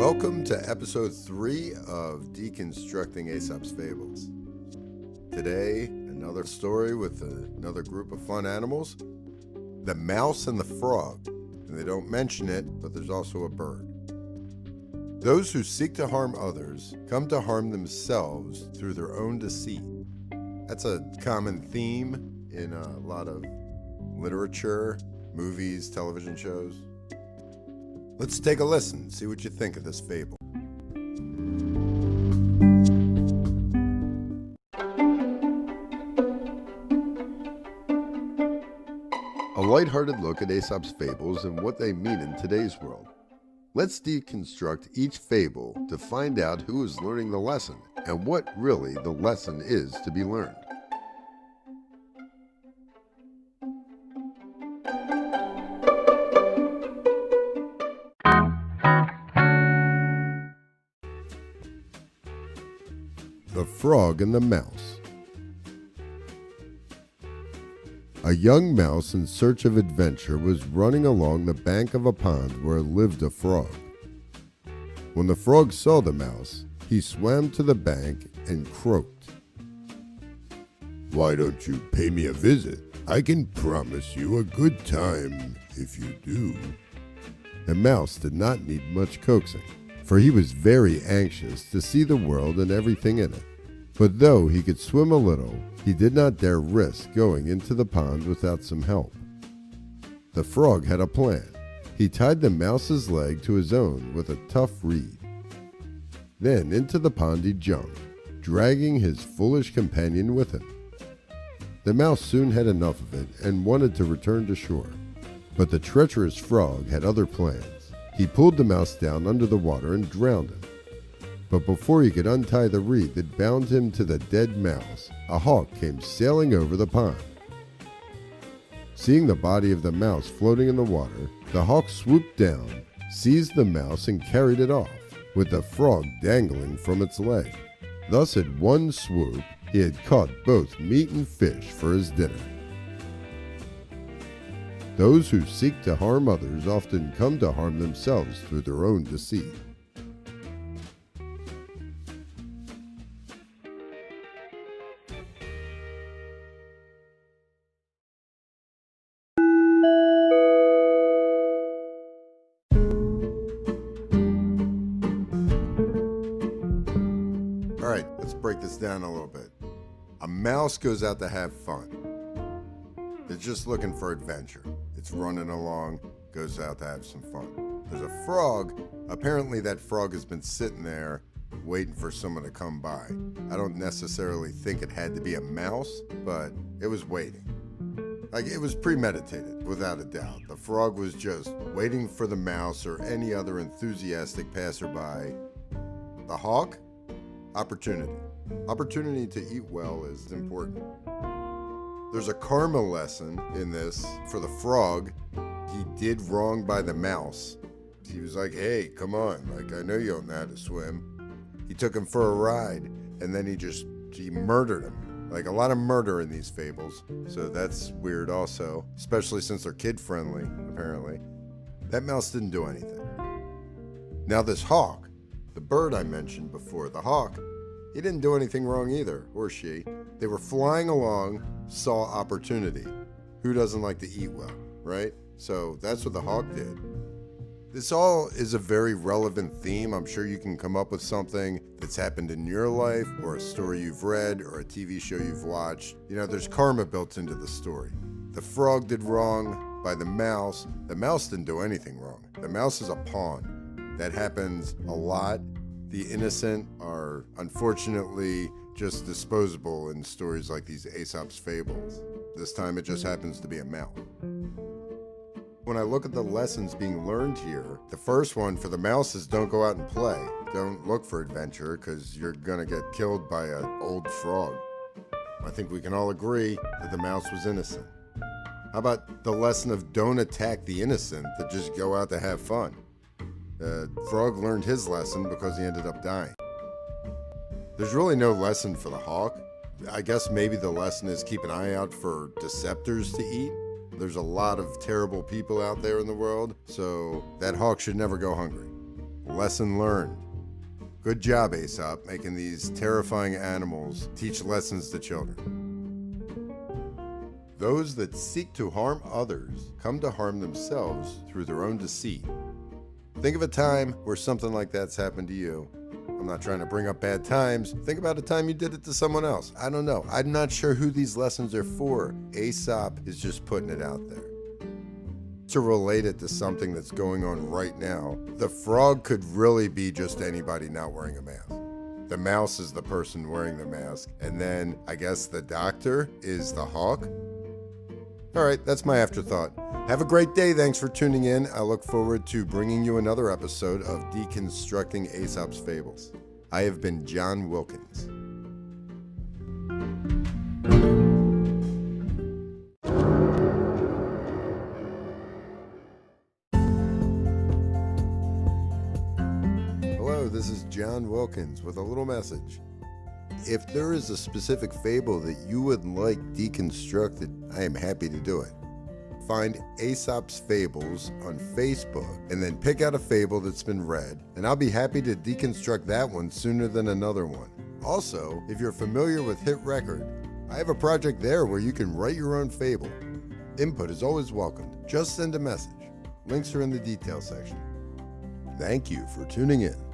Welcome to episode 3 of Deconstructing Aesop's Fables. Today, another story with another group of fun animals, the mouse and the frog. And they don't mention it, but there's also a bird. Those who seek to harm others come to harm themselves through their own deceit. That's a common theme in a lot of literature, movies, television shows. Let's take a listen, see what you think of this fable. A lighthearted look at Aesop's fables and what they mean in today's world. Let's deconstruct each fable to find out who is learning the lesson and what really the lesson is to be learned. The Frog and the Mouse. A young mouse in search of adventure was running along the bank of a pond where lived a frog. When the frog saw the mouse, he swam to the bank and croaked. "Why don't you pay me a visit? I can promise you a good time if you do." The mouse did not need much coaxing, for he was very anxious to see the world and everything in it. But though he could swim a little, he did not dare risk going into the pond without some help. The frog had a plan. He tied the mouse's leg to his own with a tough reed. Then into the pond he jumped, dragging his foolish companion with him. The mouse soon had enough of it and wanted to return to shore. But the treacherous frog had other plans. He pulled the mouse down under the water and drowned him. But before he could untie the reed that bound him to the dead mouse, a hawk came sailing over the pond. Seeing the body of the mouse floating in the water, the hawk swooped down, seized the mouse, and carried it off, with the frog dangling from its leg. Thus at one swoop, he had caught both meat and fish for his dinner. Those who seek to harm others often come to harm themselves through their own deceit. All right, let's break this down a little bit. A mouse goes out to have fun. It's just looking for adventure. It's running along, goes out to have some fun. There's a frog. Apparently that frog has been sitting there waiting for someone to come by. I don't necessarily think it had to be a mouse, but it was waiting. Like, it was premeditated, without a doubt. The frog was just waiting for the mouse or any other enthusiastic passerby. The hawk? Opportunity. Opportunity to eat well is important. There's a karma lesson in this for the frog. He did wrong by the mouse. He was like, "Hey, come on, like, I know you don't know how to swim." He took him for a ride, and then he murdered him. Like, a lot of murder in these fables, so that's weird also, especially since they're kid-friendly, apparently. That mouse didn't do anything. Now this hawk, the bird I mentioned before, the hawk, he didn't do anything wrong either, or she. They were flying along, saw opportunity. Who doesn't like to eat well, right? So that's what the hawk did. This all is a very relevant theme. I'm sure you can come up with something that's happened in your life, or a story you've read, or a TV show you've watched. You know, there's karma built into the story. The frog did wrong by the mouse. The mouse didn't do anything wrong. The mouse is a pawn. That happens a lot. The innocent are unfortunately just disposable in stories like these Aesop's fables. This time it just happens to be a mouse. When I look at the lessons being learned here, the first one for the mouse is don't go out and play. Don't look for adventure because you're gonna get killed by an old frog. I think we can all agree that the mouse was innocent. How about the lesson of don't attack the innocent, that just go out to have fun? The frog learned his lesson because he ended up dying. There's really no lesson for the hawk. I guess maybe the lesson is keep an eye out for deceptors to eat. There's a lot of terrible people out there in the world, so that hawk should never go hungry. Lesson learned. Good job, Aesop, making these terrifying animals teach lessons to children. Those that seek to harm others come to harm themselves through their own deceit. Think of a time where something like that's happened to you. I'm not trying to bring up bad times. Think about a time you did it to someone else. I don't know. I'm not sure who these lessons are for. Aesop is just putting it out there. To relate it to something that's going on right now, the frog could really be just anybody not wearing a mask. The mouse is the person wearing the mask, and then I guess the doctor is the hawk. All right, that's my afterthought. Have a great day. Thanks for tuning in. I look forward to bringing you another episode of Deconstructing Aesop's Fables. I have been John Wilkins. Hello, this is John Wilkins with a little message. If there is a specific fable that you would like deconstructed, I am happy to do it. Find Aesop's Fables on Facebook and then pick out a fable that's been read, and I'll be happy to deconstruct that one sooner than another one. Also, if you're familiar with Hit Record, I have a project there where you can write your own fable. Input is always welcomed. Just send a message. Links are in the details section. Thank you for tuning in.